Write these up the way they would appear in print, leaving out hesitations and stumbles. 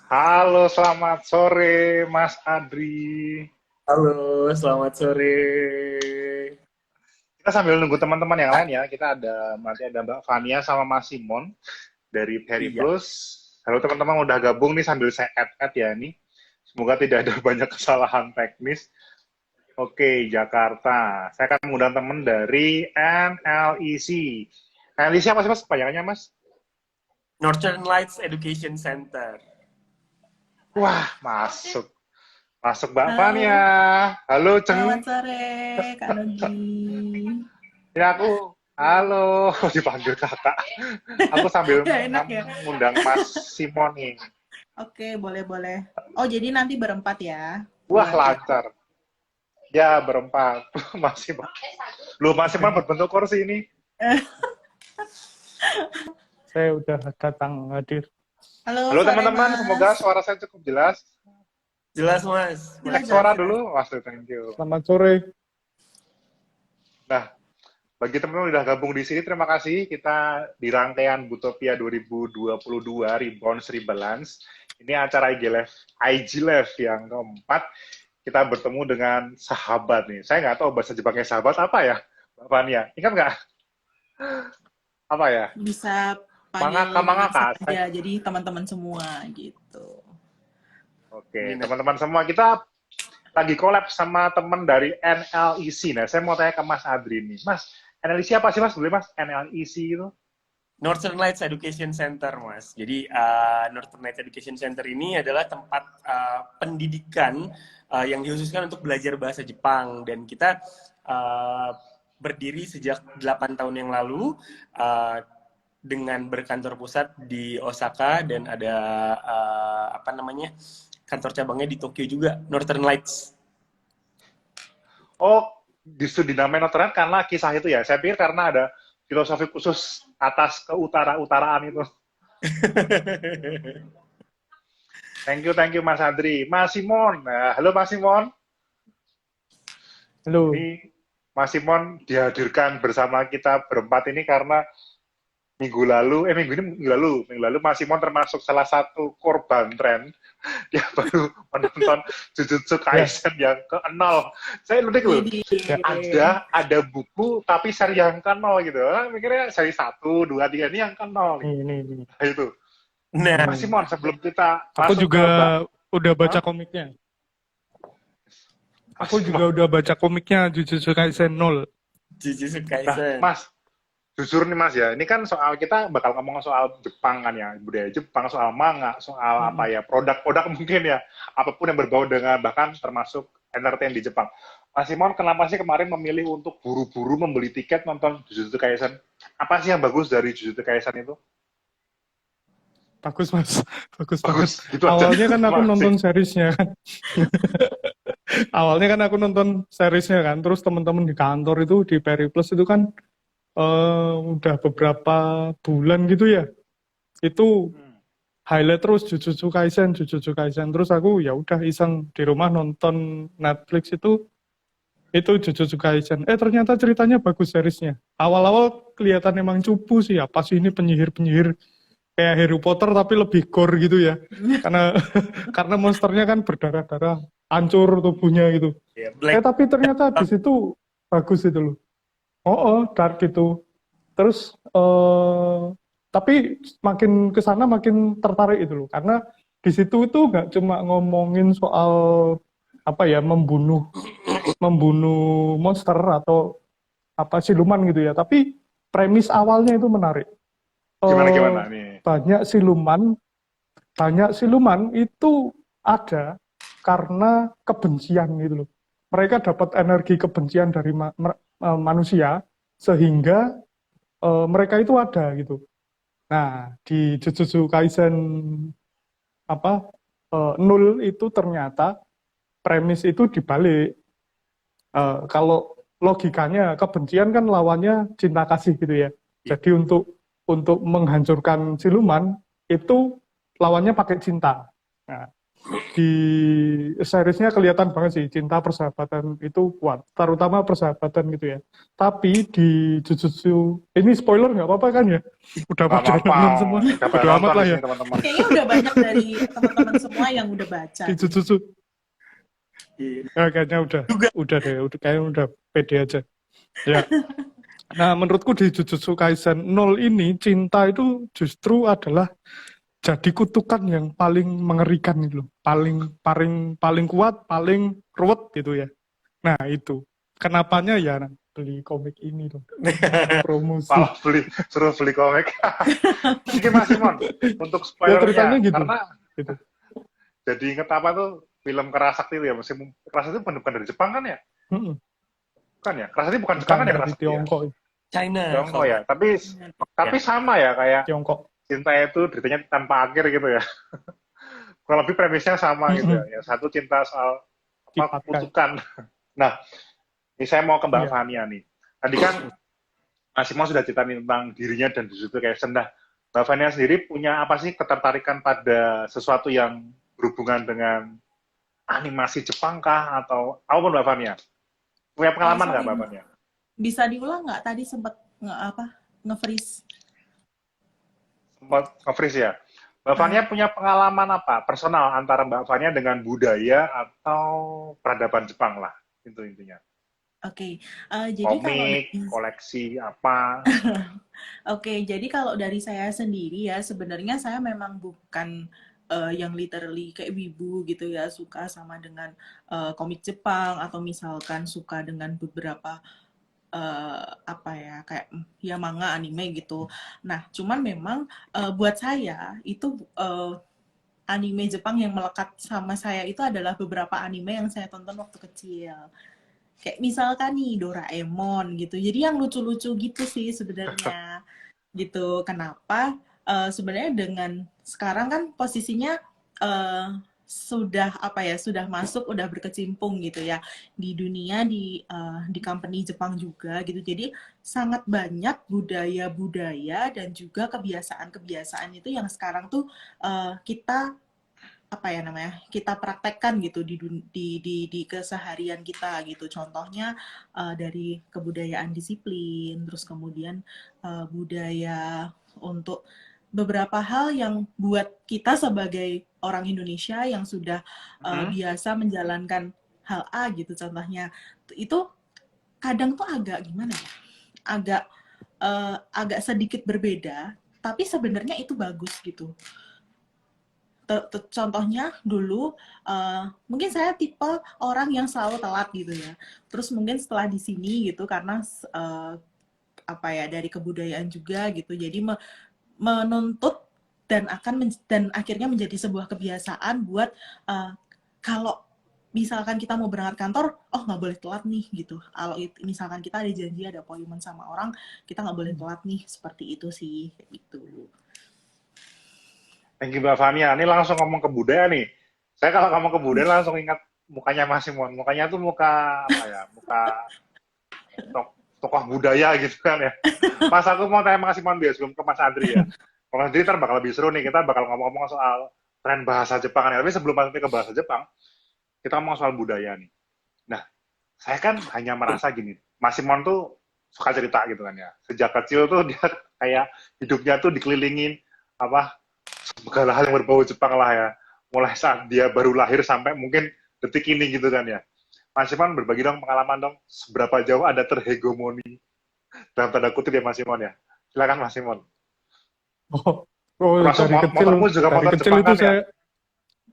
Halo, selamat sore Mas Adri. Halo, selamat sore. Kita sambil nunggu teman-teman yang lain ya. Kita nanti ada Mbak Fania sama Mas Simon dari Peri Iya, Plus. Halo teman-teman, udah gabung nih sambil saya add ya nih. Semoga tidak ada banyak kesalahan teknis. Oke, Jakarta. Saya akan mengundang teman dari NLEC. NLEC apa sih Mas? Panjangannya Mas? Northern Lights Education Center. Wah, masuk. Masuk Mbak Fania. Halo, Halo, selamat Ceng. sore Kak Nogi. Ya aku, halo, dipanggil kakak. Aku sambil Ya enak ya. ngundang Mas Simon nih. Oke, boleh-boleh. Oh, jadi nanti berempat ya? Wah, Buat ya. lancar. Ya, berempat. Mas Simon. Lu Mas Simon berbentuk kursi ini. Saya udah datang hadir. Halo, Halo sore teman-teman, Mas. semoga suara saya cukup jelas. Jelas, Mas. Jelas, Cek jelas, suara jelas. dulu, Mas. Thank you. Selamat sore. Nah, bagi teman-teman yang udah gabung di sini, terima kasih. Kita di rangkaian Butopia 2022 Rebounds Rebalance. Ini acara IG Live yang keempat. Kita bertemu dengan sahabat nih. Saya nggak tahu bahasa Jepangnya sahabat apa ya, Mbak Fania. Ingat nggak? Apa ya? Bisa Mangaka, panggil Mas mangaka. aja, jadi teman-teman semua gitu. Oke, teman-teman semua, kita lagi collab sama teman dari NLEC. Nah, saya mau tanya ke Mas Adri nih. Mas, NLEC apa sih Mas? Boleh Mas? NLEC itu? Northern Lights Education Center, Mas. Jadi, Northern Lights Education Center ini adalah tempat pendidikan yang dikhususkan untuk belajar bahasa Jepang. Dan kita berdiri sejak 8 tahun yang lalu dengan berkantor pusat di Osaka dan ada kantor cabangnya di Tokyo juga, Northern Lights. Oh, justru dinamain Notre karena kisah itu ya. Saya pikir karena ada filosofi khusus atas ke utara-utaraan itu. Thank you Mas Adri. Mas Simon. Nah, halo Mas Simon. Halo. Ini Mas Simon dihadirkan bersama kita berempat ini karena minggu lalu Mas Simon termasuk salah satu korban tren yang baru menonton Jujutsu Kaisen yang ke-0. Saya lupa loh, ada buku tapi seri yang ke-0 gitu. Mikirnya seri 1, 2, 3 ini yang ke-0. Ini. Nah, itu. Nah, Mas Simon, sebelum kita Aku masuk juga ke udah baca komiknya. Aku juga udah baca komiknya Jujutsu Kaisen 0. Jujutsu Nah, Kaisen. Mas, jujur nih Mas ya, ini kan soal kita bakal ngomong soal Jepang kan ya, budaya Jepang, soal manga, soal apa ya, produk-produk mungkin ya, apapun yang berbau dengan bahkan termasuk entertain di Jepang. Mas Simon, kenapa sih kemarin memilih untuk buru-buru membeli tiket nonton Jujutsu Kaisen? Apa sih yang bagus dari Jujutsu Kaisen itu? Bagus, Mas. Bagus banget. Bagus, gitu aja. Awalnya kan aku Makasih. nonton seriesnya kan. Awalnya kan aku nonton seriesnya kan. Terus teman-teman di kantor itu, di Peri Plus itu kan udah beberapa bulan gitu ya. Itu highlight terus Jujutsu Kaisen. Terus aku ya udah iseng di rumah nonton Netflix itu Jujutsu Kaisen. Ternyata ceritanya bagus seriesnya. Awal-awal kelihatan emang cupu sih, apa sih ini penyihir-penyihir kayak Harry Potter tapi lebih gore gitu ya. Karena monsternya kan berdarah-darah, hancur tubuhnya gitu. Black. Tapi ternyata di situ bagus itu loh. Dark gitu. Terus tapi makin kesana makin tertarik itu loh. Karena di situ itu nggak cuma ngomongin soal apa ya, membunuh monster atau apa siluman gitu ya, tapi premis awalnya itu menarik. Gimana nih? Banyak siluman itu ada karena kebencian gitu loh. Mereka dapat energi kebencian dari manusia sehingga mereka itu ada gitu. Nah, di Jujutsu Kaisen 0 itu ternyata premis itu dibalik. Kalau logikanya kebencian kan lawannya cinta kasih gitu ya. Jadi untuk menghancurkan siluman itu lawannya pakai cinta. Nah, di seriesnya kelihatan banget sih cinta persahabatan itu kuat, terutama persahabatan gitu ya. Tapi di Jujutsu ini spoiler nggak apa-apa kan ya? Udah Nggak pada apa-apa, nonton semua, udah pada udah amat nonton lah di ya. sini teman-teman. Kayaknya udah banyak dari teman-teman semua yang udah baca. Di Jujutsu, Iya. ya, kayaknya udah deh, kayaknya udah pede aja. Ya. Nah, menurutku di Jujutsu Kaisen 0 ini cinta itu justru adalah jadi kutukan yang paling mengerikan itu loh. Paling kuat, paling ruwet gitu ya. Nah, itu. Kenapanya ya beli komik ini loh. Promosi. Malah suruh beli komik. Mungkin Mas Simon, untuk Ya ceritanya spoilernya, gitu. karena Gitu. jadi inget apa tuh film Kerasakti itu ya, Kerasakti bukan dari Jepang kan ya? Mm-mm. Bukan ya? Kerasakti bukan Bukan Jepang kan ya dari Kerasakti ya? Tiongkok. China. Tiongkok ya, tapi sama ya kayak Tiongkok. cinta itu ceritanya tanpa akhir gitu ya. Kurang lebih premisnya sama gitu ya. Yang satu cinta soal Dipakai. kutukan. Nah, ini saya mau ke Mbak Iya. Fania nih. Tadi kan Mas Simon sudah cerita tentang dirinya dan Jujutsu Kaisen. Nah, Mbak Fania sendiri punya apa sih ketertarikan pada sesuatu yang berhubungan dengan animasi Jepang kah atau apapun Mbak Fania? Punya pengalaman nggak Sorry, Mbak Fania? bisa diulang nggak? Tadi sempat nge-freeze. Sempat nge-freeze ya. Mbak Fania punya pengalaman apa personal antara Mbak Fania dengan budaya atau peradaban Jepang lah, itu intinya. Oke, jadi kalau Komik, koleksi apa? Oke, jadi kalau dari saya sendiri ya, sebenarnya saya memang bukan yang literally kayak wibu gitu ya, suka sama dengan komik Jepang atau misalkan suka dengan beberapa apa ya, kayak ya manga, anime gitu. Nah, cuman memang buat saya itu anime Jepang yang melekat sama saya itu adalah beberapa anime yang saya tonton waktu kecil. Kayak misalkan nih Doraemon gitu. Jadi yang lucu-lucu gitu sih sebenarnya. Gitu. Kenapa? Sebenarnya dengan sekarang kan posisinya sudah apa ya, sudah masuk, udah berkecimpung gitu ya di dunia, di company Jepang juga gitu. Jadi sangat banyak budaya-budaya dan juga kebiasaan-kebiasaan itu yang sekarang tuh kita apa ya namanya, kita praktekkan gitu di keseharian kita gitu. Contohnya dari kebudayaan disiplin, terus kemudian budaya untuk beberapa hal yang buat kita sebagai orang Indonesia yang sudah biasa menjalankan hal A gitu, contohnya itu kadang tuh agak gimana ya, agak sedikit berbeda, tapi sebenarnya itu bagus gitu. Contohnya dulu mungkin saya tipe orang yang selalu telat gitu ya. Terus mungkin setelah di sini gitu karena apa ya, dari kebudayaan juga gitu. Jadi menuntut dan akhirnya menjadi sebuah kebiasaan buat kalau misalkan kita mau berangkat kantor, oh nggak boleh telat nih gitu. Kalau misalkan kita ada janji, ada appointment sama orang, kita nggak boleh telat nih. Seperti itu sih, gitu. Thank you Mbak Fania. Ini langsung ngomong ke budaya nih. Saya kalau ngomong ke budaya langsung ingat mukanya Mas Simon. Mukanya tuh muka apa ya? Muka tokoh budaya gitu kan ya. Mas, aku mau tanya Mas Simon biar sebelum ke Mas Andri ya. Mas Andri ntar bakal lebih seru nih. Kita bakal ngomong-ngomong soal tren bahasa Jepang. Tapi sebelum masuk ke bahasa Jepang, kita ngomong soal budaya nih. Nah, saya kan hanya merasa gini. Mas Simon tuh suka cerita gitu kan ya. Sejak kecil tuh dia kayak hidupnya tuh dikelilingin apa segala hal yang berbau Jepang lah ya. Mulai saat dia baru lahir sampai mungkin detik ini gitu kan ya. Mas Simon berbagi dong pengalaman dong, seberapa jauh ada terhegemoni dalam tanda kutip ya Mas Simon ya. Silakan Mas Simon. Oh, Termasuk motormu juga motor kecil Jepang itu kan saya, ya?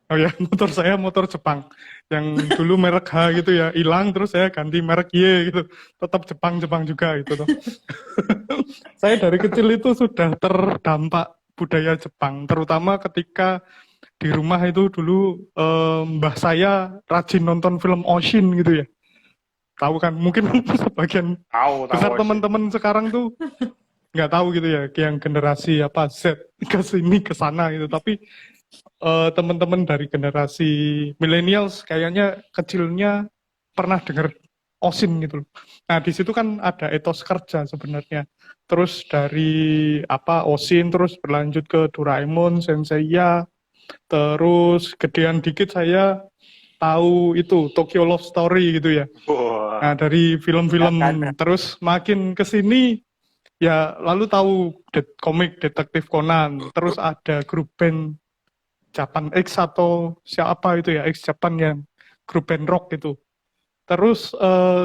oh ya, motor saya motor Jepang. Yang dulu merek H gitu ya, hilang terus saya ganti merek Y gitu. Tetap Jepang juga gitu tuh. Saya dari kecil itu sudah terdampak budaya Jepang, terutama ketika di rumah itu dulu mbah saya rajin nonton film Oshin gitu ya. Tahu kan? Mungkin sebagian Tahu besar sih. teman-teman sekarang tuh nggak tahu gitu ya, yang generasi apa Z ke sini ke sana gitu. Tapi teman-teman dari generasi millennials kayaknya kecilnya pernah dengar Oshin gitu loh. Nah di situ kan ada etos kerja sebenarnya. Terus dari apa Oshin terus berlanjut ke Doraemon, Senseiya, Terus gedean dikit saya tahu itu Tokyo Love Story gitu ya. Wah, Nah, dari film-film Karena terus makin ke sini ya lalu tahu komik Detektif Conan, terus ada grup band Japan X atau siapa itu ya, X Japan yang grup band rock itu. Terus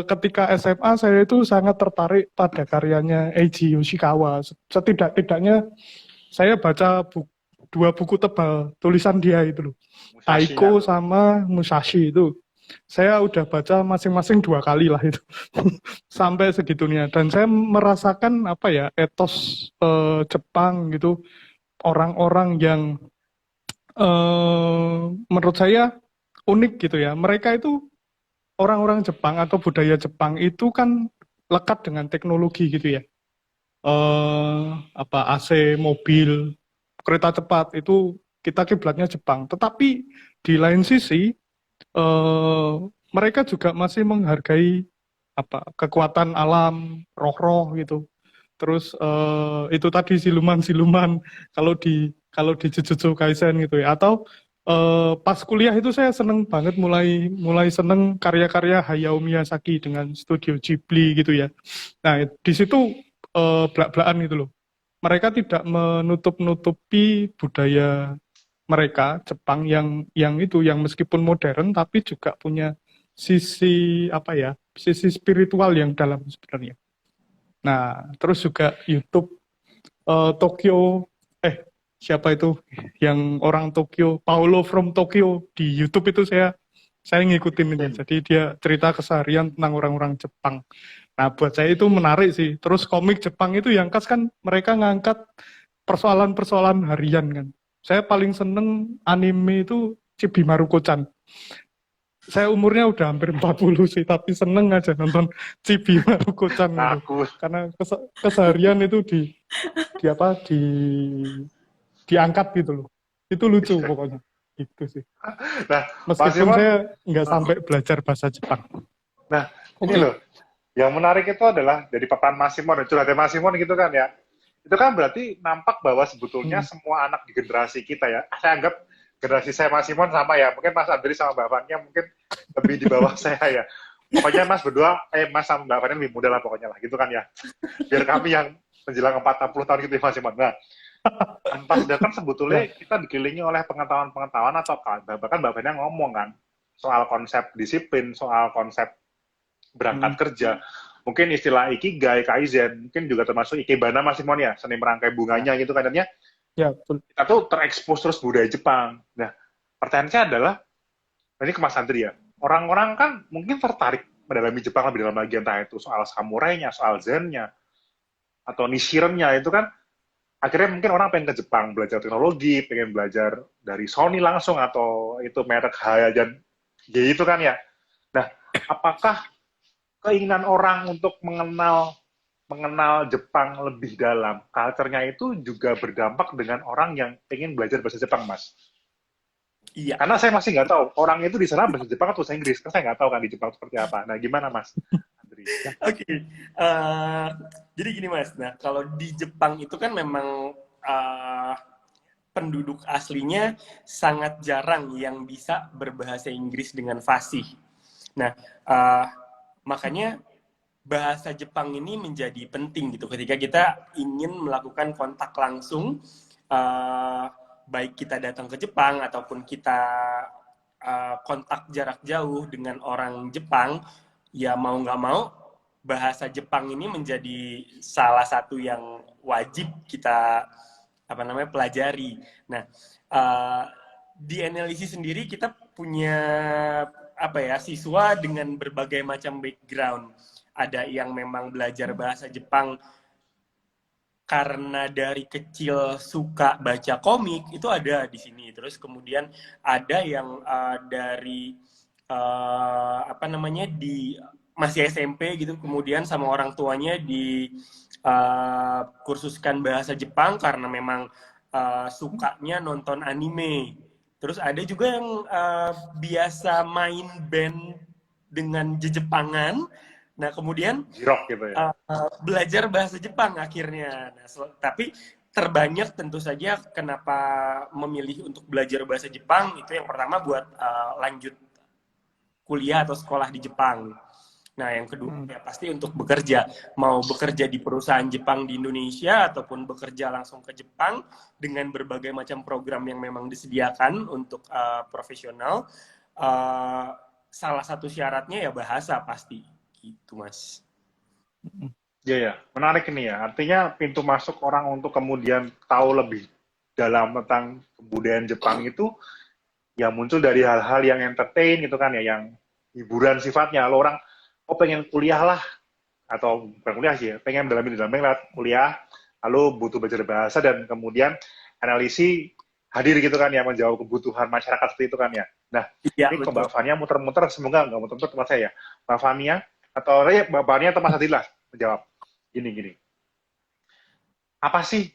ketika SMA saya itu sangat tertarik pada karyanya Eiji Yoshikawa. Setidak-tidaknya saya baca dua buku tebal tulisan dia itu loh. Musashi-nya Taiko tuh. sama Musashi itu. Saya udah baca masing-masing 2 kali lah itu. Sampai segitunya. Dan saya merasakan apa ya, etos Jepang gitu. Orang-orang yang menurut saya unik gitu ya. Mereka itu orang-orang Jepang atau budaya Jepang itu kan lekat dengan teknologi gitu ya. Apa AC, mobil, kereta cepat itu kita kiblatnya Jepang. Tetapi di lain sisi mereka juga masih menghargai apa kekuatan alam, roh-roh gitu. Terus itu tadi siluman-siluman kalau di Jujutsu Kaisen gitu ya. Atau pas kuliah itu saya seneng banget mulai seneng karya-karya Hayao Miyazaki dengan studio Ghibli gitu ya. Nah, di situ belak-belakan gitu loh. Mereka tidak menutup-nutupi budaya mereka Jepang yang meskipun modern tapi juga punya sisi apa ya, sisi spiritual yang dalam sebenarnya. Nah, terus juga YouTube Tokyo siapa itu yang orang Tokyo, Paulo from Tokyo di YouTube itu saya ngikutin ini. Jadi dia cerita keseharian tentang orang-orang Jepang. Nah, buat saya itu menarik sih. Terus komik Jepang itu yang khas kan mereka ngangkat persoalan-persoalan harian kan. Saya paling seneng anime itu Chibi Maruko-chan. Saya umurnya udah hampir 40 sih, tapi seneng aja nonton Chibi Maruko-chan itu. Aku. Karena keseharian itu diangkat gitu loh. Itu lucu pokoknya. Itu sih. Nah, Mas Meskipun Simon, saya nggak sampai belajar bahasa Jepang. nah ini loh, yang menarik itu adalah dari paparan Mas Simon, curhatnya Mas Simon gitu kan ya. Itu kan berarti nampak bahwa sebetulnya semua anak di generasi kita ya, saya anggap generasi saya Mas Simon sama ya, mungkin Mas Andri sama Mbak Fania mungkin lebih di bawah saya ya. Pokoknya Mas berdua, Mas sama Mbak Fania lebih muda lah pokoknya lah, gitu kan ya. Biar kami yang menjelang 40 tahun gitu ya Mas Simon. Nah, tanpa sadar kan sebetulnya kita dikelilingi oleh pengetahuan-pengetahuan atau bahkan Mbak Fania ngomong kan soal konsep disiplin, soal konsep berangkat kerja. Mungkin istilah ikigai, kaizen, mungkin juga termasuk ikebana Mas Simon ya, seni merangkai bunganya gitu kan. Dan Ya, betul. kita tuh terekspos terus budaya Jepang. Nah, pertanyaannya adalah, ini ke Mas Andri ya, orang-orang kan mungkin tertarik mendalami Jepang lebih dalam lagi, entah itu soal samurainya, soal zennya, atau nishirennya, itu kan akhirnya mungkin orang pengen ke Jepang, belajar teknologi, pengen belajar dari Sony langsung, atau itu merek Hayajan, gitu kan ya. Nah, apakah keinginan orang untuk mengenal Jepang lebih dalam, culture-nya itu juga berdampak dengan orang yang ingin belajar bahasa Jepang, Mas? iya. Karena saya masih nggak tahu, orang itu di sana bahasa Jepang atau bahasa Inggris, kan saya nggak tahu kan di Jepang seperti apa. Nah, gimana, Mas Andri? Oke, jadi gini Mas, nah kalau di Jepang itu kan memang penduduk aslinya sangat jarang yang bisa berbahasa Inggris dengan fasih. Nah, makanya bahasa Jepang ini menjadi penting gitu ketika kita ingin melakukan kontak langsung, baik kita datang ke Jepang ataupun kita kontak jarak jauh dengan orang Jepang, ya mau nggak mau bahasa Jepang ini menjadi salah satu yang wajib kita pelajari. Nah, di NLIC sendiri kita punya siswa dengan berbagai macam background. Ada yang memang belajar bahasa Jepang karena dari kecil suka baca komik, itu ada di sini. Terus kemudian ada yang dari masih SMP gitu, kemudian sama orang tuanya di kursuskan bahasa Jepang karena memang sukanya nonton anime. Terus ada juga yang biasa main band dengan Jepangan. Nah, kemudian Jirok gitu ya. belajar bahasa Jepang akhirnya. Nah, tapi terbanyak tentu saja kenapa memilih untuk belajar bahasa Jepang itu yang pertama buat lanjut kuliah atau sekolah di Jepang. Nah, yang kedua ya pasti untuk bekerja. Mau bekerja di perusahaan Jepang di Indonesia ataupun bekerja langsung ke Jepang dengan berbagai macam program yang memang disediakan untuk profesional. Salah satu syaratnya ya bahasa pasti. Gitu, Mas. Iya, ya. Menarik ini ya. Artinya pintu masuk orang untuk kemudian tahu lebih dalam tentang kebudayaan Jepang itu ya muncul dari hal-hal yang entertain gitu kan ya, yang hiburan sifatnya. Lalu orang, oh pengen kuliah lah, atau bukan kuliah sih ya, pengen mendalami lewat kuliah, lalu butuh belajar bahasa dan kemudian analisis hadir gitu kan ya, menjawab kebutuhan masyarakat seperti itu kan ya. Nah, Ya, ini ke betul. Mbak Fania muter-muter, semoga nggak muter-muter tempat saya ya. Mbak Fania, atau ya Mbak Fania atau Mas Adilah menjawab. Gini. Apa sih,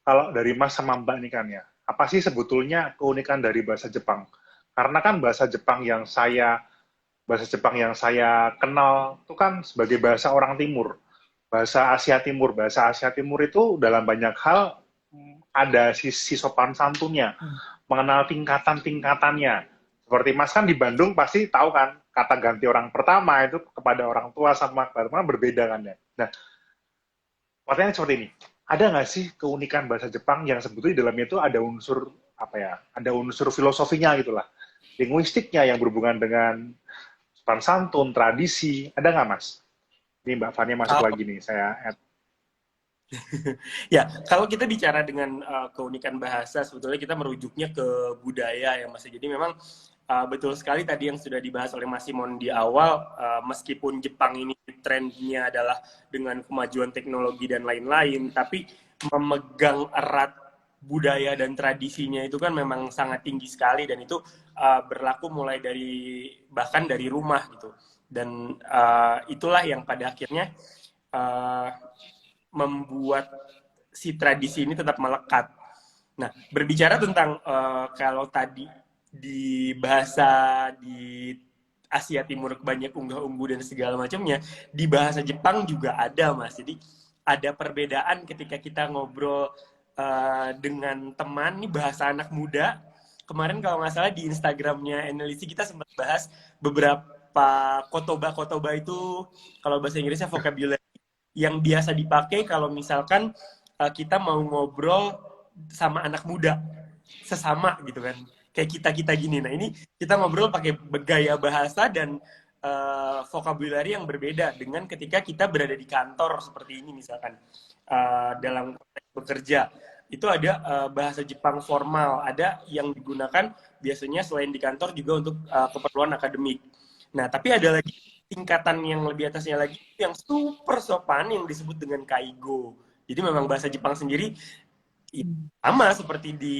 kalau dari Mas sama Mbak ini kan ya, apa sih sebetulnya keunikan dari bahasa Jepang? Karena kan bahasa Jepang yang saya kenal itu kan sebagai bahasa orang timur, bahasa Asia Timur. Bahasa Asia Timur itu dalam banyak hal ada sisi sopan santunnya, mengenal tingkatan-tingkatannya. Seperti Mas kan di Bandung pasti tahu kan, kata ganti orang pertama itu kepada orang tua sama kepada teman berbeda kan ya. Nah, pertanyaan seperti ini, ada nggak sih keunikan bahasa Jepang yang sebetulnya di dalamnya itu ada unsur apa ya, ada unsur filosofinya gitulah, linguistiknya yang berhubungan dengan sopan santun, tradisi, ada nggak Mas? Ini Mbak Fania masuk Kalau- lagi nih, saya add. Ya, kalau kita bicara dengan keunikan bahasa, sebetulnya kita merujuknya ke budaya ya Mas. Jadi memang betul sekali tadi yang sudah dibahas oleh Mas Simon di awal, meskipun Jepang ini trennya adalah dengan kemajuan teknologi dan lain-lain, tapi memegang erat budaya dan tradisinya itu kan memang sangat tinggi sekali dan itu berlaku mulai dari bahkan dari rumah gitu. Dan itulah yang pada akhirnya membuat si tradisi ini tetap melekat. Nah, berbicara tentang kalau tadi di bahasa di Asia Timur banyak unggah-ungguh dan segala macamnya, di bahasa Jepang juga ada, Mas. Jadi ada perbedaan ketika kita ngobrol dengan teman, nih bahasa anak muda. Kemarin kalau nggak salah di Instagramnya Analisi kita sempat bahas beberapa kotoba itu, kalau bahasa Inggrisnya vocabulary yang biasa dipakai kalau misalkan kita mau ngobrol sama anak muda sesama gitu kan, kayak kita gini. Nah ini kita ngobrol pakai gaya bahasa dan vocabulary yang berbeda dengan ketika kita berada di kantor seperti ini misalkan, dalam konteks bekerja itu ada bahasa Jepang formal, ada yang digunakan biasanya selain di kantor juga untuk keperluan akademik. Nah tapi ada lagi tingkatan yang lebih atasnya lagi yang super sopan yang disebut dengan kaigo. Jadi memang bahasa Jepang sendiri sama seperti di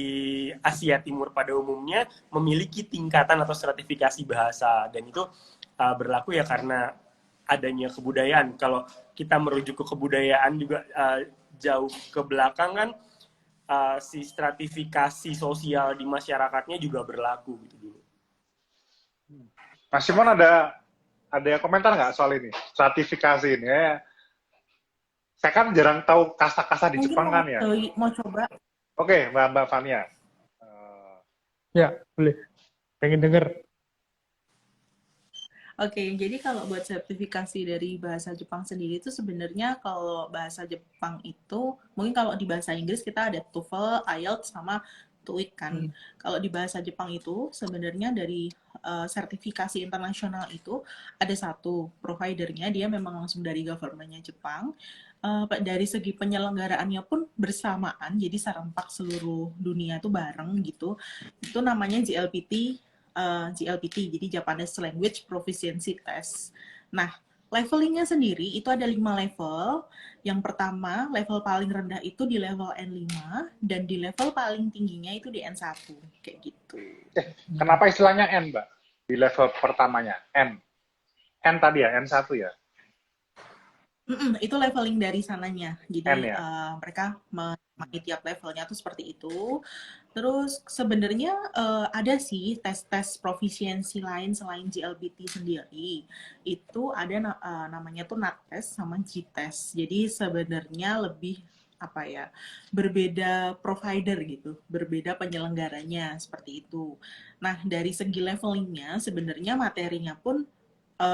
Asia Timur pada umumnya memiliki tingkatan atau stratifikasi bahasa dan itu berlaku ya karena adanya kebudayaan. Kalau kita merujuk ke kebudayaan juga jauh ke belakang kan si stratifikasi sosial di masyarakatnya juga berlaku gitu dulu. Mas Simon ada komentar nggak soal ini, stratifikasi ini ya? Saya kan jarang tahu kasta-kasta di Mungkin Jepang kan ya. mau coba. Oke, Mbak Fania. Ya, boleh. Pengen denger. Oke, jadi kalau buat sertifikasi dari bahasa Jepang sendiri itu sebenarnya kalau bahasa Jepang itu, mungkin kalau di bahasa Inggris kita ada TOEFL, IELTS, sama TOEIC kan. Kalau di bahasa Jepang itu sebenarnya dari sertifikasi internasional itu ada satu providernya, dia memang langsung dari government-nya Jepang. Dari segi penyelenggaraannya pun bersamaan, jadi serempak seluruh dunia itu bareng gitu. Itu namanya JLPT, jadi Japanese Language Proficiency Test. Nah, levelingnya sendiri itu ada 5 level. Yang pertama, level paling rendah itu di level N5, dan di level paling tingginya itu di N1, kayak gitu. Kenapa istilahnya N, Mbak? Di level pertamanya, N. N tadi ya, N1 ya? Itu leveling dari sananya. Jadi N ya? mereka menamai tiap levelnya tuh seperti itu. Terus sebenarnya ada sih tes-tes profisiensi lain selain JLPT sendiri. Itu ada namanya tuh NAT test sama G-test. Jadi sebenarnya lebih apa ya, berbeda provider gitu, berbeda penyelenggaranya seperti itu. Nah, dari segi levelingnya sebenarnya materinya pun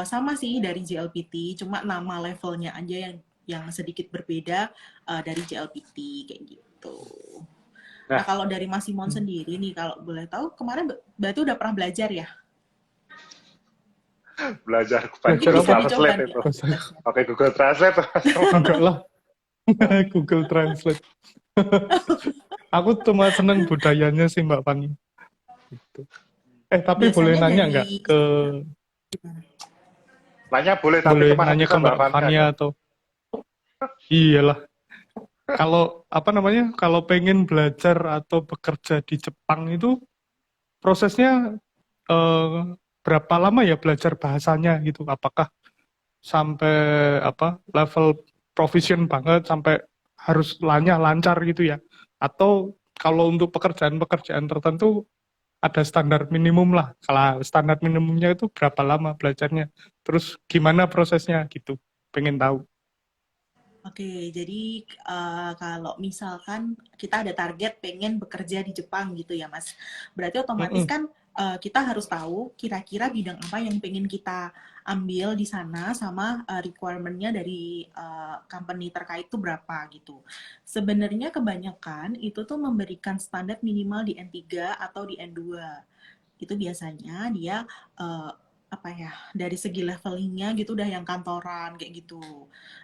sama sih dari JLPT, cuma nama levelnya aja yang sedikit berbeda dari JLPT kayak gitu. Nah, Nah, kalau dari Mas Simon sendiri nih, kalau boleh tahu kemarin berarti udah pernah belajar ya? belajar pakai Mungkin Belajar Google bisa apa? dicoba Translate nih itu. Bahasa aktivitasnya. Pakai Google Translate. enggak lah. Google Translate. Aku cuma seneng budayanya sih Mbak Fani. Gitu. Tapi boleh Biasanya nanya nggak dari ke Nanya boleh, tapi boleh kemana nanya ke bisa Mbak Mbak Fani Fania aja. atau iyalah. Kalau apa namanya? Kalau pengen belajar atau bekerja di Jepang itu prosesnya eh, berapa lama ya belajar bahasanya gitu? Apakah sampai apa level proficient banget sampai harus lancar gitu ya? Atau kalau untuk pekerjaan-pekerjaan tertentu ada standar minimum lah. Kalau standar minimumnya itu berapa lama belajarnya? Terus gimana prosesnya gitu? Pengen tahu. Oke, jadi kalau misalkan kita ada target pengen bekerja di Jepang gitu ya, Mas. Berarti otomatis Mm-mm. kan kita harus tahu kira-kira bidang apa yang pengen kita ambil di sana sama requirement-nya dari company terkait itu berapa gitu. Sebenarnya kebanyakan itu tuh memberikan standar minimal di N3 atau di N2. Itu biasanya dia uh, apa ya, dari segi levelingnya gitu udah yang kantoran kayak gitu.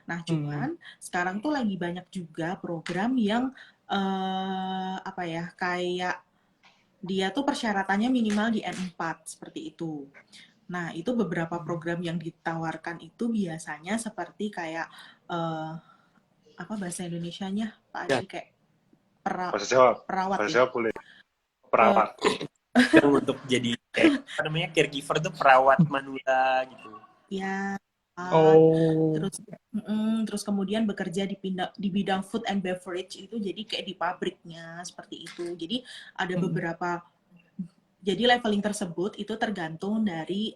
Nah, Hmm. cuman sekarang tuh lagi banyak juga program yang apa ya, kayak dia tuh persyaratannya minimal di N4 seperti itu. Nah, itu beberapa program yang ditawarkan itu biasanya seperti kayak eh, apa bahasa Indonesianya Pak Ya, Adi, kayak bahasa Jawa. perawat Bahasa ya. Jawa boleh. Eh, Perawat. Yang untuk jadi kayak apa namanya caregiver tuh perawat manula gitu. ya, Oh. terus kemudian bekerja di bidang food and beverage itu jadi kayak di pabriknya seperti itu. Jadi ada Mm. beberapa, jadi leveling tersebut itu tergantung dari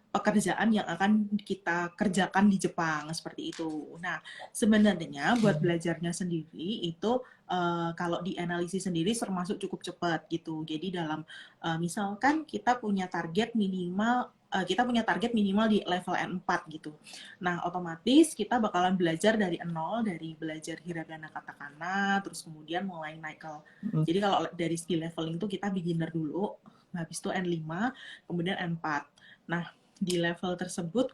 pekerjaan yang akan kita kerjakan di Jepang seperti itu. Nah, sebenarnya buat belajarnya sendiri itu kalau di analisis sendiri termasuk cukup cepat gitu. Jadi dalam misalkan kita punya target minimal di level N4 gitu. Nah, otomatis kita bakalan belajar dari nol, dari belajar hiragana katakana, terus kemudian mulai naik ke. Mm. Jadi kalau dari skill leveling itu kita beginner dulu, habis itu N5, kemudian N4. Nah, di level tersebut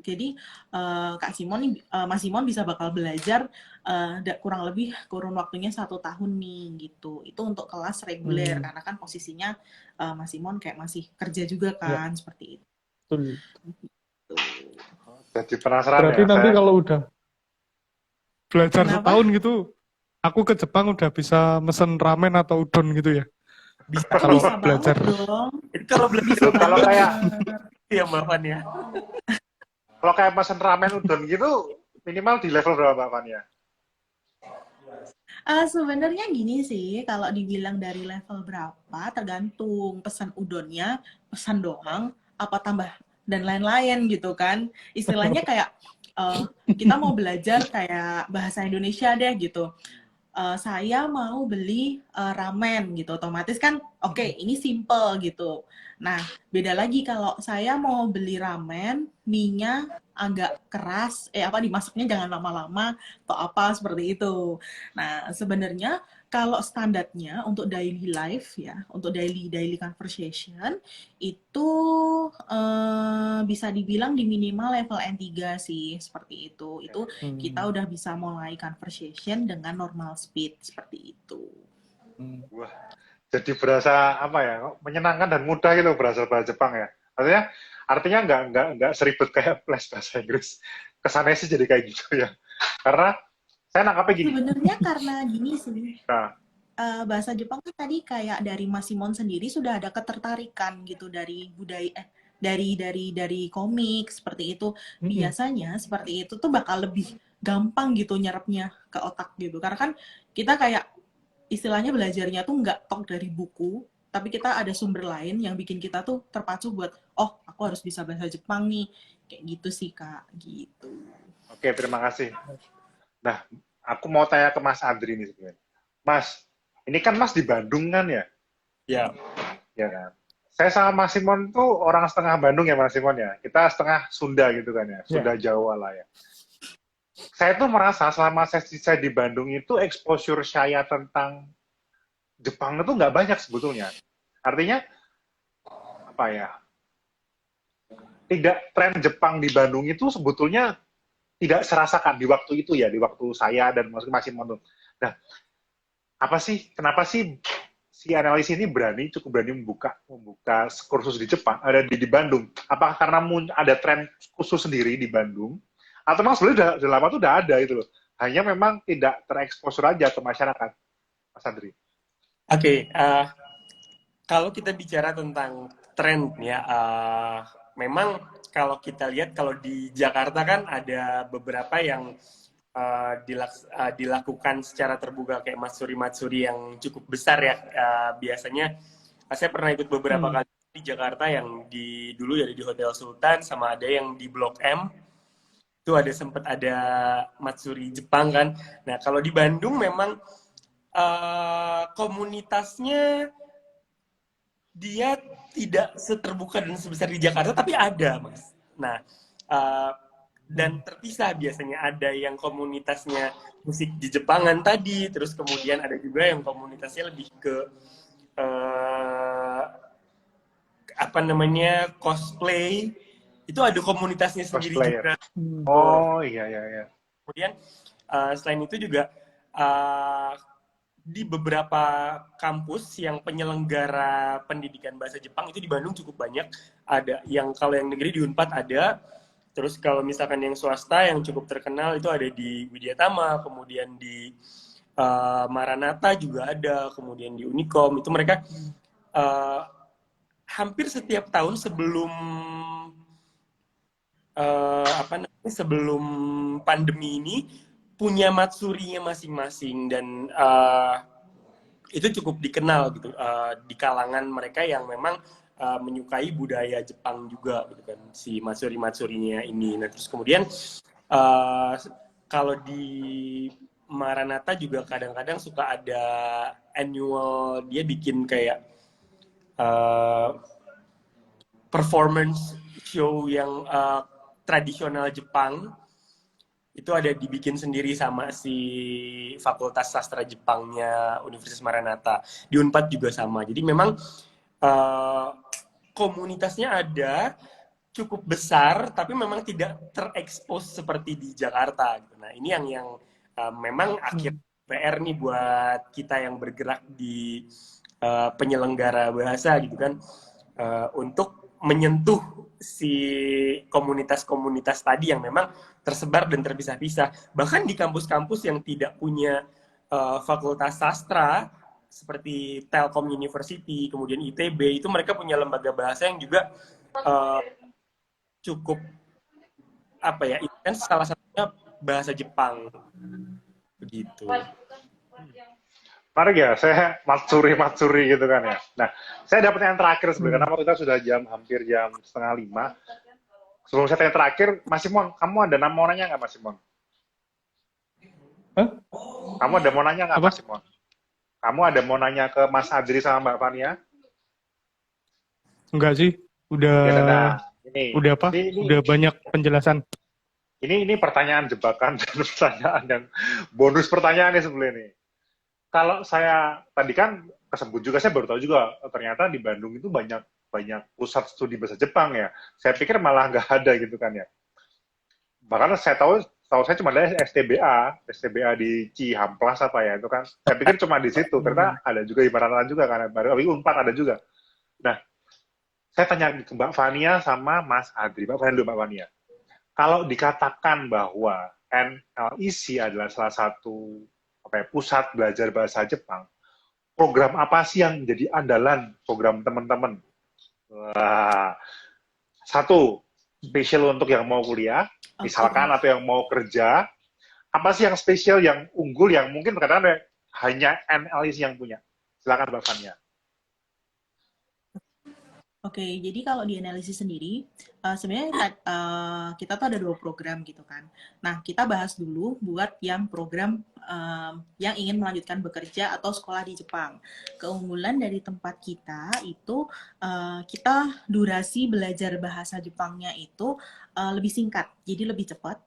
jadi Kak Simon Mas Simon bisa bakal belajar kurang lebih kurun waktunya 1 tahun nih gitu. Itu untuk kelas reguler karena kan posisinya Mas Simon kayak masih kerja juga Ya, kan seperti itu. betul. Jadi penasaran Berarti ya, nanti saya. kalau udah belajar Kenapa? setahun gitu, aku ke Jepang udah bisa mesen ramen atau udon gitu ya. Bisa Kalau Bisa banget belajar. dong. itu kalau belajar Bisa Kalau kayak banget. ya Mbak Fan ya. kalau kayak pesen ramen udon gitu, minimal di level berapa Mbak Fani ya? Sebenarnya gini sih, kalau dibilang dari level berapa, tergantung pesan udonnya, pesan doang, apa tambah dan lain-lain gitu kan. Istilahnya kayak kita mau belajar kayak bahasa Indonesia deh gitu. Saya mau beli ramen gitu, otomatis kan oke, ini simple gitu. Nah, beda lagi kalau saya mau beli ramen, mie-nya agak keras, dimasaknya jangan lama-lama atau apa seperti itu. Nah, sebenarnya kalau standarnya untuk daily life ya, untuk daily conversation itu bisa dibilang di minimal level N3 sih, seperti itu. Itu kita udah bisa mulai conversation dengan normal speed seperti itu. Wah, jadi berasa apa ya? Menyenangkan dan mudah gitu berasa bahasa Jepang ya. Artinya nggak seribet kayak les bahasa Inggris. Kesannya sih jadi kayak gitu ya. Karena saya nangkapnya gini. Sebenarnya karena gini sih, Nah, bahasa Jepang tuh tadi kayak dari Mas Simon sendiri sudah ada ketertarikan gitu dari budaya dari komik seperti itu. Biasanya seperti itu tuh bakal lebih gampang gitu nyerapnya ke otak gitu. Karena kan kita kayak istilahnya belajarnya tuh nggak tok dari buku, tapi kita ada sumber lain yang bikin kita tuh terpacu buat, oh aku harus bisa bahasa Jepang nih. Kayak gitu sih Kak, gitu. oke, terima kasih. Nah, aku mau tanya ke Mas Adri nih sebenarnya. Mas, ini kan Mas di Bandung kan ya? Ya. Ya kan? Saya sama Mas Simon tuh orang setengah Bandung ya Mas Simon ya. Kita setengah Sunda gitu kan ya. Ya. Sunda Jawa lah ya. Saya tuh merasa selama saya di Bandung itu exposure saya tentang Jepang itu nggak banyak sebetulnya. Artinya apa ya? Tidak tren Jepang di Bandung itu sebetulnya tidak serasakan di waktu itu ya, di waktu saya dan Mas Simon tuh. Nah, apa sih? Kenapa sih si analis ini cukup berani membuka kursus di Jepang, ada di Bandung? Apakah karena ada tren khusus sendiri di Bandung? Atau memang sebenarnya udah lama tuh udah ada gitu loh. Hanya memang tidak tereksposur aja ke masyarakat, Mas Andri. Oke, kalau kita bicara tentang tren ya, memang kalau kita lihat kalau di Jakarta kan ada beberapa yang dilakukan secara terbuka kayak matsuri-matsuri yang cukup besar ya. Biasanya saya pernah ikut beberapa kali di Jakarta yang dulu ya di Hotel Sultan, sama ada yang di Blok M. Itu sempat ada matsuri Jepang kan. Nah, kalau di Bandung memang komunitasnya dia tidak seterbuka dan sebesar di Jakarta, tapi ada, Mas. Nah, dan terpisah biasanya, ada yang komunitasnya musik di Jepangan tadi, terus kemudian ada juga yang komunitasnya lebih ke apa namanya, cosplay. Itu ada komunitasnya sendiri juga. Oh iya. Kemudian selain itu juga di beberapa kampus yang penyelenggara pendidikan bahasa Jepang itu di Bandung cukup banyak. Ada yang, kalau yang negeri di Unpad ada, terus kalau misalkan yang swasta yang cukup terkenal itu ada di Widyatama, kemudian di Maranatha juga ada, kemudian di Unicom. Itu mereka hampir setiap tahun sebelum sebelum pandemi ini punya matsurinya masing-masing, dan itu cukup dikenal gitu di kalangan mereka yang memang menyukai budaya Jepang juga gitu kan, si matsuri-matsurinya ini. Nah, terus kemudian kalau di Maranatha juga kadang-kadang suka ada annual, dia bikin kayak performance show yang tradisional Jepang. Itu ada dibikin sendiri sama si Fakultas Sastra Jepangnya Universitas Maranatha. Di Unpad juga sama. Jadi memang komunitasnya ada, cukup besar, tapi memang tidak terekspos seperti di Jakarta. Nah, ini yang memang akhir PR nih buat kita yang bergerak di penyelenggara bahasa gitu kan, untuk menyentuh si komunitas-komunitas tadi yang memang tersebar dan terpisah-pisah. Bahkan di kampus-kampus yang tidak punya fakultas sastra seperti Telkom University, kemudian ITB, itu mereka punya lembaga bahasa yang juga cukup apa ya, itu kan salah satunya bahasa Jepang begitu. Menarik ya, saya matsuri gitu kan ya. Nah, saya dapat yang terakhir sebenarnya, karena kita sudah hampir jam 4:30. Sebelum saya tanya terakhir, Mas Simon, kamu ada mau nanya nggak, Mas Simon? Hah? Kamu ada mau nanya nggak, Apa? Mas Simon? Kamu ada mau nanya ke Mas Adri sama Mbak Fania? Enggak sih, udah apa? Udah banyak penjelasan. Ini pertanyaan jebakan dan pertanyaan yang bonus pertanyaan nih sebenarnya nih. Kalau saya tadi kan kesebut juga, saya baru tahu juga ternyata di Bandung itu banyak pusat studi bahasa Jepang ya. Saya pikir malah nggak ada gitu kan ya. Bahkan saya tahu saya cuma ada STBA di Cihamplas apa ya itu kan. Saya pikir cuma di situ, ternyata ada juga di Maranatha juga kan, baru Unpad ada juga. Nah, saya tanya ke Mbak Fania sama Mas Adri. Mbak Fania dulu, Mbak Fania. Kalau dikatakan bahwa NLIC adalah salah satu pusat belajar bahasa Jepang, program apa sih yang menjadi andalan program teman-teman? Wah, satu, spesial untuk yang mau kuliah, misalkan, atau yang mau kerja. Apa sih yang spesial, yang unggul, yang mungkin kadang-kadang hanya NLIC yang punya? Silakan Mbak Fania. Oke, jadi kalau di analisis sendiri, sebenarnya kita tuh ada 2 program gitu kan. Nah, kita bahas dulu buat yang program yang ingin melanjutkan bekerja atau sekolah di Jepang. Keunggulan dari tempat kita itu kita durasi belajar bahasa Jepangnya itu lebih singkat, jadi lebih cepat.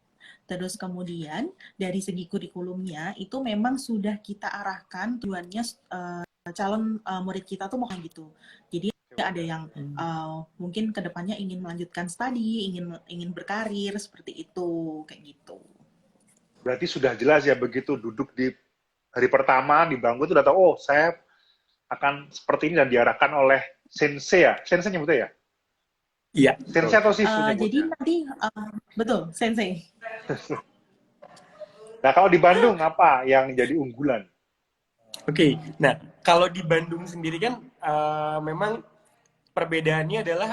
Terus kemudian dari segi kurikulumnya itu memang sudah kita arahkan tujuannya calon murid kita tuh mau kayak gitu. Jadi ada yang mungkin kedepannya ingin melanjutkan studi, ingin berkarir seperti itu, kayak gitu. Berarti sudah jelas ya begitu duduk di hari pertama di bangku itu udah tahu, oh saya akan seperti ini dan diarahkan oleh sensei ya. Sensei nyebutnya ya? Iya. Sensei atau shifu Jadi nyebutnya? nanti betul, sensei. Nah kalau di Bandung apa yang jadi unggulan? Oke, nah kalau di Bandung sendiri kan memang perbedaannya adalah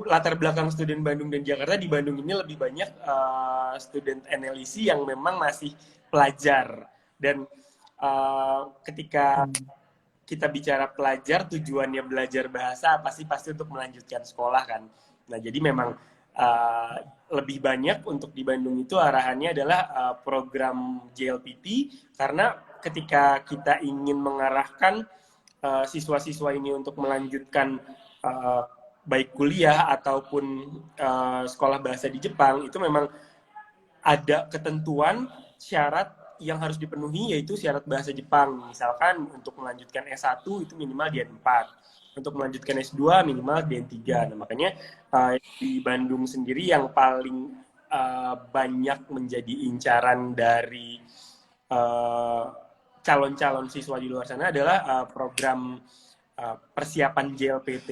latar belakang student Bandung dan Jakarta. Di Bandung ini lebih banyak student NLIC yang memang masih pelajar. Dan ketika kita bicara pelajar, tujuannya belajar bahasa pasti untuk melanjutkan sekolah kan. Nah jadi memang lebih banyak untuk di Bandung itu arahannya adalah program JLPT, karena ketika kita ingin mengarahkan siswa-siswa ini untuk melanjutkan baik kuliah ataupun sekolah bahasa di Jepang, itu memang ada ketentuan syarat yang harus dipenuhi, yaitu syarat bahasa Jepang. Misalkan untuk melanjutkan S1 itu minimal D4, untuk melanjutkan S2 minimal D3. Nah, makanya di Bandung sendiri yang paling banyak menjadi incaran dari calon-calon siswa di luar sana adalah program persiapan JLPT.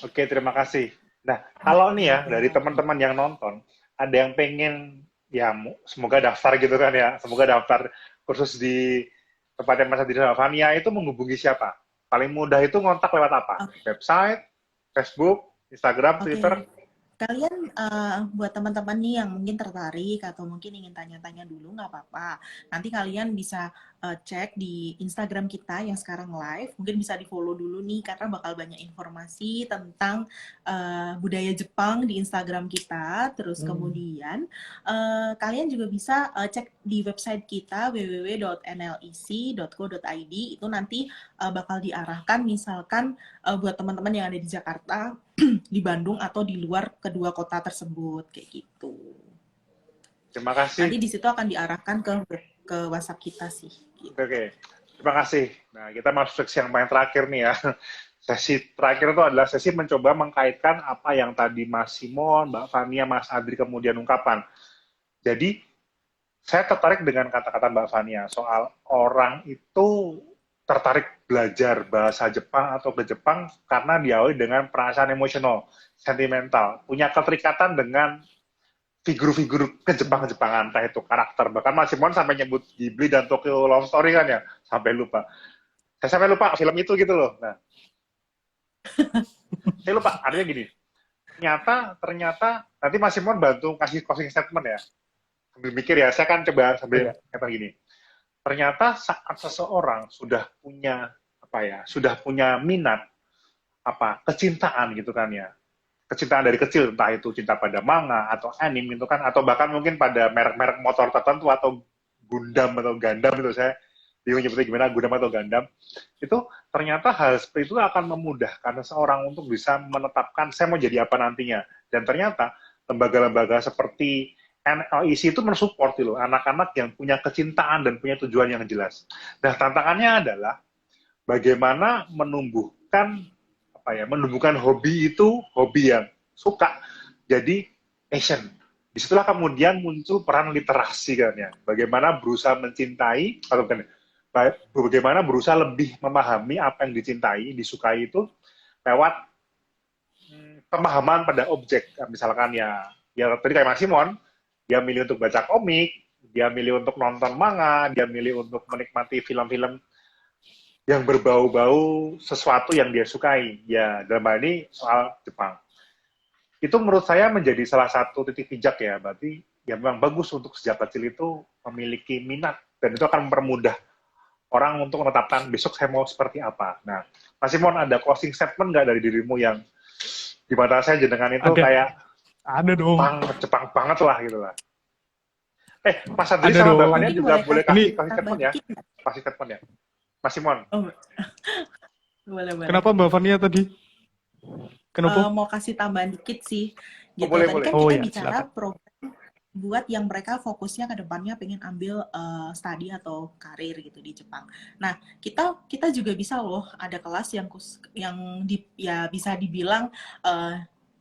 Oke, terima kasih. Nah, kalau nih ya, dari teman-teman yang nonton, ada yang pengen, ya semoga daftar gitu kan ya, semoga daftar kursus di tempatnya Mas Adri Fania, itu menghubungi siapa? Paling mudah itu ngontak lewat apa? Website, Facebook, Instagram, Twitter? Kalian buat teman-teman nih yang mungkin tertarik atau mungkin ingin tanya-tanya dulu, nggak apa-apa. Nanti kalian bisa cek di Instagram kita yang sekarang live. Mungkin bisa di-follow dulu nih, karena bakal banyak informasi tentang budaya Jepang di Instagram kita. Terus kemudian kalian juga bisa cek di website kita www.nlic.co.id. Itu nanti bakal diarahkan misalkan buat teman-teman yang ada di Jakarta, di Bandung atau di luar kedua kota tersebut, kayak gitu. Terima kasih. Nanti di situ akan diarahkan ke WhatsApp kita sih. Gitu. Oke. Terima kasih. Nah, kita masuk sesi yang paling terakhir nih ya. Sesi terakhir itu adalah sesi mencoba mengkaitkan apa yang tadi Mas Simon, Mbak Fania, Mas Adri kemudian ungkapan. Jadi, saya tertarik dengan kata-kata Mbak Fania soal orang itu tertarik belajar bahasa Jepang atau ke Jepang karena diawali dengan perasaan emosional, sentimental, punya keterikatan dengan figur-figur Kejepangan, entah itu karakter. Bahkan Mas Simon sampai nyebut Ghibli dan Tokyo Long Story kan ya, sampai lupa. Saya sampai lupa film itu gitu loh. Nah, saya lupa, artinya gini, ternyata, nanti Mas Simon bantu kasih closing statement ya, sambil mikir ya, saya kan coba sambil kata gini, ternyata saat seseorang sudah punya minat kecintaan gitu kan ya, kecintaan dari kecil, entah itu cinta pada manga atau anime gitu kan, atau bahkan mungkin pada merek-merek motor tertentu atau Gundam atau Gundam itu, saya bingung nyebutnya gimana, Gundam atau Gundam, itu ternyata hal seperti itu akan memudahkan seseorang untuk bisa menetapkan saya mau jadi apa nantinya. Dan ternyata lembaga-lembaga seperti NLIC itu mensupport loh anak-anak yang punya kecintaan dan punya tujuan yang jelas. Nah, tantangannya adalah bagaimana menumbuhkan hobi itu, hobi yang suka jadi passion. Disitulah kemudian muncul peran literasi kan ya. Bagaimana berusaha mencintai atau bagaimana berusaha lebih memahami apa yang dicintai, disukai itu lewat pemahaman pada objek. Misalkan ya tadi kayak Mas Simon, dia milih untuk baca komik, dia milih untuk nonton manga, dia milih untuk menikmati film-film yang berbau-bau sesuatu yang dia sukai. Ya, dalam hal ini soal Jepang. Itu menurut saya menjadi salah satu titik pijak ya. Berarti ya memang bagus untuk sejak kecil itu memiliki minat. Dan itu akan mempermudah orang untuk menetapkan besok saya mau seperti apa. Nah, Mas Simon, ada closing statement nggak dari dirimu yang di mata saya jenengan itu Ada, kayak ada dong, Jepang banget lah gitu lah. Mas Adri ada sama Mbak dong. Fania Mungkin juga boleh boleh Ini kasih tambah statement ya. dikit nggak? Kasih statement ya. Mas Simon. Oh, boleh, boleh. kenapa Mbak Fania tadi? Kenapa? Mau kasih tambahan dikit sih, Oh, gitu. boleh, Tadi boleh. kan Oh kita ya, bicara silakan. program buat yang mereka fokusnya ke depannya pengen ambil studi atau karir gitu di Jepang. Nah, kita juga bisa loh ada kelas yang ya bisa dibilang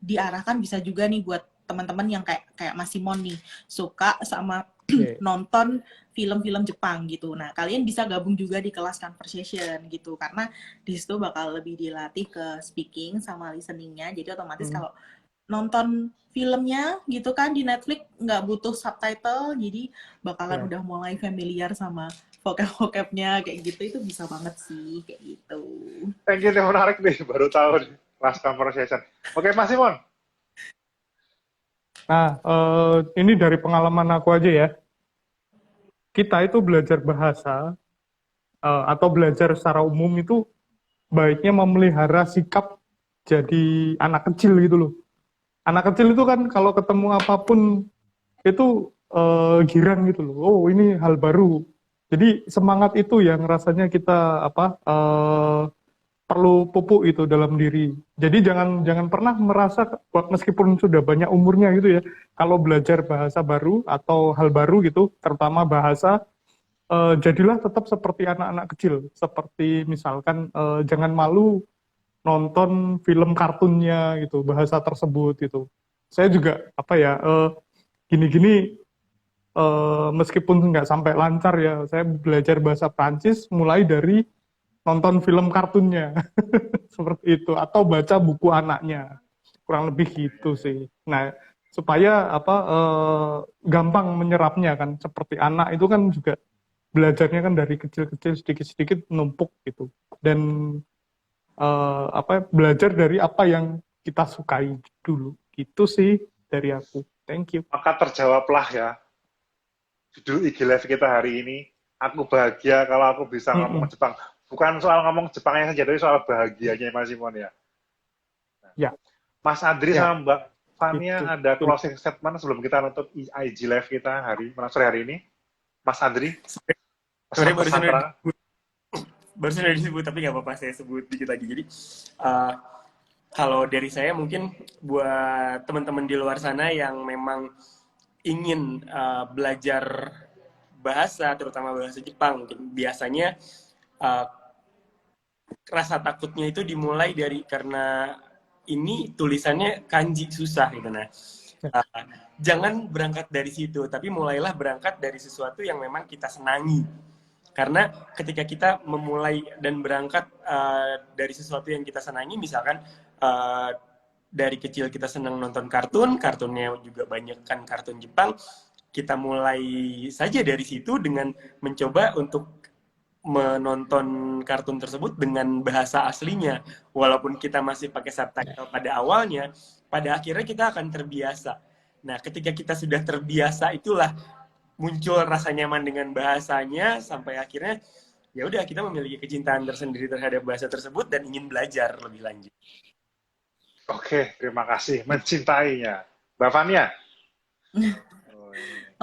diarahkan bisa juga nih buat teman-teman yang kayak Mas Simon nih suka sama Oke. nonton film-film Jepang gitu. Nah, kalian bisa gabung juga di kelas conversation gitu karena di situ bakal lebih dilatih ke speaking sama listeningnya. Jadi otomatis Hmm. kalau nonton filmnya gitu kan di Netflix nggak butuh subtitle, jadi bakalan Ya. udah mulai familiar sama vocab-vocabnya kayak gitu. Itu bisa banget sih kayak gitu. Thank you, menarik nih. Baru tahu nih. Last conversation. Oke, Mas Simon. Nah, ini dari pengalaman aku aja ya. Kita itu belajar bahasa atau belajar secara umum itu baiknya memelihara sikap jadi anak kecil gitu loh. Anak kecil itu kan kalau ketemu apapun itu girang gitu loh. Oh, ini hal baru. Jadi semangat itu yang rasanya kita perlu pupuk itu dalam diri. Jadi jangan pernah merasa meskipun sudah banyak umurnya gitu ya, kalau belajar bahasa baru atau hal baru gitu, terutama bahasa, jadilah tetap seperti anak-anak kecil. Seperti misalkan jangan malu nonton film kartunnya gitu, bahasa tersebut gitu. Saya juga gini-gini meskipun nggak sampai lancar ya, saya belajar bahasa Prancis mulai dari nonton film kartunnya seperti itu atau baca buku anaknya, kurang lebih gitu sih. Nah, supaya gampang menyerapnya kan, seperti anak itu kan juga belajarnya kan dari kecil-kecil sedikit-sedikit numpuk gitu, dan belajar dari apa yang kita sukai dulu gitu sih dari aku. Thank you. Maka terjawablah ya judul IG Live kita hari ini. Aku bahagia kalau aku bisa ngomong Jepang. Bukan soal ngomong Jepangnya saja, tapi soal bahagianya Mas Simon ya. Ya. Mas Adri Ya. sama Mbak Fania Gitu. ada closing statement sebelum kita nutup IG Live kita sore hari ini. Mas Adri, pesan-pesan barusan udah disebut, tapi nggak apa-apa saya sebut dikit lagi. Jadi kalau dari saya mungkin buat teman-teman di luar sana yang memang ingin belajar bahasa, terutama bahasa Jepang, mungkin biasanya rasa takutnya itu dimulai dari karena ini tulisannya kanji susah gitu. Nah, jangan berangkat dari situ, tapi mulailah berangkat dari sesuatu yang memang kita senangi. Karena ketika kita memulai dan berangkat dari sesuatu yang kita senangi, misalkan dari kecil kita senang nonton kartunnya juga banyak kan kartun Jepang, kita mulai saja dari situ dengan mencoba untuk menonton kartun tersebut dengan bahasa aslinya. Walaupun kita masih pakai subtitle pada awalnya, pada akhirnya kita akan terbiasa. Nah, ketika kita sudah terbiasa, itulah muncul rasa nyaman dengan bahasanya, sampai akhirnya ya udah kita memiliki kecintaan tersendiri terhadap bahasa tersebut dan ingin belajar lebih lanjut. Oke, terima kasih. Mencintainya. Mbak Fania?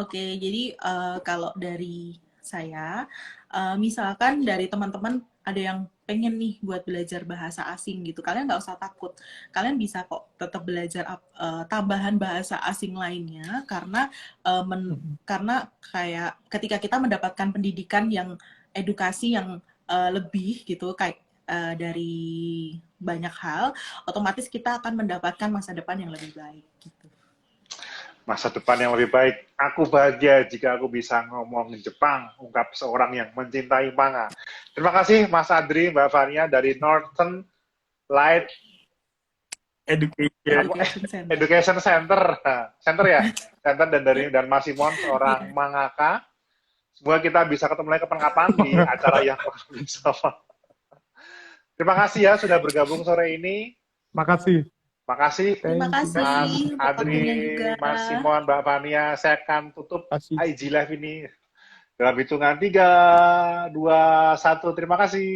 Oke, jadi kalau dari saya, misalkan dari teman-teman ada yang pengen nih buat belajar bahasa asing gitu, kalian nggak usah takut. Kalian bisa kok tetap belajar tambahan bahasa asing lainnya karena karena kayak ketika kita mendapatkan pendidikan yang edukasi yang lebih gitu kayak dari banyak hal, otomatis kita akan mendapatkan masa depan yang lebih baik gitu. Masa depan yang lebih baik. Aku bahagia jika aku bisa ngomong Jepang, ungkap seorang yang mencintai manga. Terima kasih Mas Adri, Mbak Fania dari Northern Light Education Center. Center ya? Center dan Mas Simon, seorang mangaka. Semoga kita bisa ketemu lagi kapan-kapan di acara yang sama. Terima kasih ya sudah bergabung sore ini. Makasih. Makasih. Terima kasih Mas Adri, Mas Simon, Mbak Fania. Saya akan tutup IG Live ini Dalam hitungan 3, 2, 1. Terima kasih.